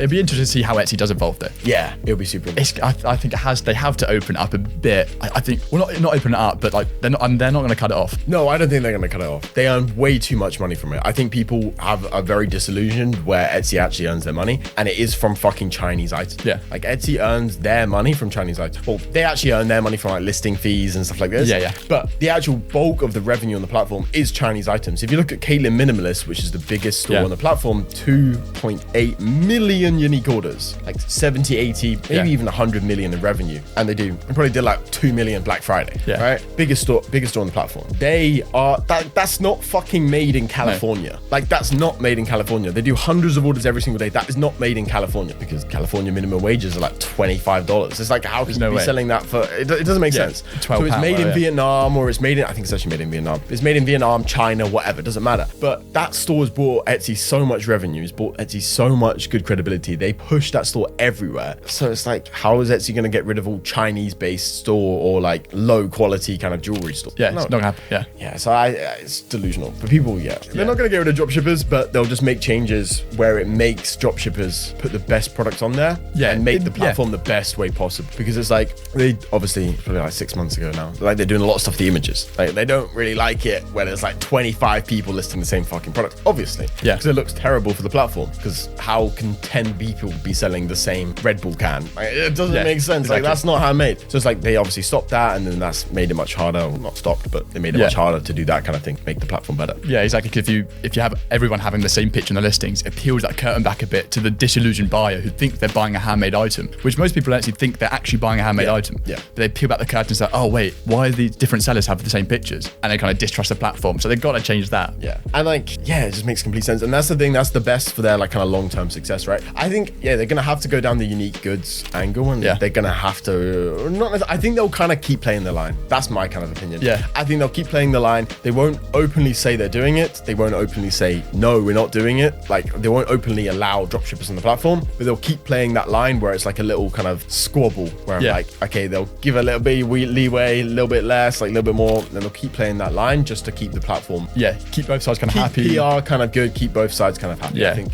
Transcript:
It'd be interesting to see how Etsy does evolve though. Yeah, it'll be super interesting. I think they have to open up a bit. I think, well, not open it up, but like they're not going to cut it off. No, I don't think they're going to cut it off. They earn way too much money from it. I think people are very disillusioned where Etsy actually earns their money, and it is from fucking Chinese items. Yeah. Like Etsy earns their money from Chinese items. Well, they actually earn their money from like listing fees and stuff like this. Yeah. But the actual bulk of the revenue on the platform is Chinese items. If you look at Caitlin Minimalist, which is the biggest store on the platform, 2.8 million unique orders, like 70, 80, maybe even 100 million in revenue. And they probably did like 2 million Black Friday, right? Biggest store on the platform. They are, that's not fucking made in California. No. Like that's not made in California. They do hundreds of orders every single day. That is not made in California because California minimum wages are like $25. It's like, how can you be selling that for, it doesn't make sense. So it's made in Vietnam, or it's made in, I think it's actually made in Vietnam. It's made in Vietnam, China, whatever, it doesn't matter. But that store's brought Etsy so much revenue, it's brought Etsy so much good credibility. They push that store everywhere. So it's like, how is Etsy going to get rid of all Chinese-based store or like low quality kind of jewelry store? Yeah, it's not going to happen. Yeah, so it's delusional. But people, they're not going to get rid of dropshippers, but they'll just make changes where it makes dropshippers put the best products on there and make the platform the best way possible. Because it's like, they obviously, probably like 6 months ago now, like they're doing a lot of stuff with the images. Like they don't really like it when there's like 25 people listing the same fucking product, obviously. Yeah. Because it looks terrible for the platform. Because how can 10 people be selling the same Red Bull can? Like, it doesn't make sense. Exactly. Like that's not handmade. So it's like they obviously stopped that, and then that's made it much harder. Well, not stopped, but they made it much harder to do that kind of thing, make the platform better. Yeah, exactly. Because if you have everyone having the same picture in the listings, it peels that curtain back a bit to the disillusioned buyer who think they're buying a handmade item, which most people actually think they're actually buying a handmade item. Yeah. But they peel back the curtain and say, oh wait, why do these different sellers have the same pictures? And they kind of distrust the platform. So they've got to change that. Yeah. And like, it just makes complete sense. And that's the thing, that's the best for their like kind of long-term success, right? I think, they're going to have to go down the unique goods angle, and they're going to have to, I think they'll kind of keep playing the line. That's my kind of opinion. Yeah. I think they'll keep playing the line. They won't openly say they're doing it. They won't openly say, no, we're not doing it. Like they won't openly allow dropshippers on the platform, but they'll keep playing that line where it's like a little kind of squabble where I'm like, okay, they'll give a little bit leeway, a little bit less, like a little bit more, and they'll keep playing that line just to keep the platform. Yeah, keep both sides kind of happy. PR kind of good, keep both sides kind of happy, I think.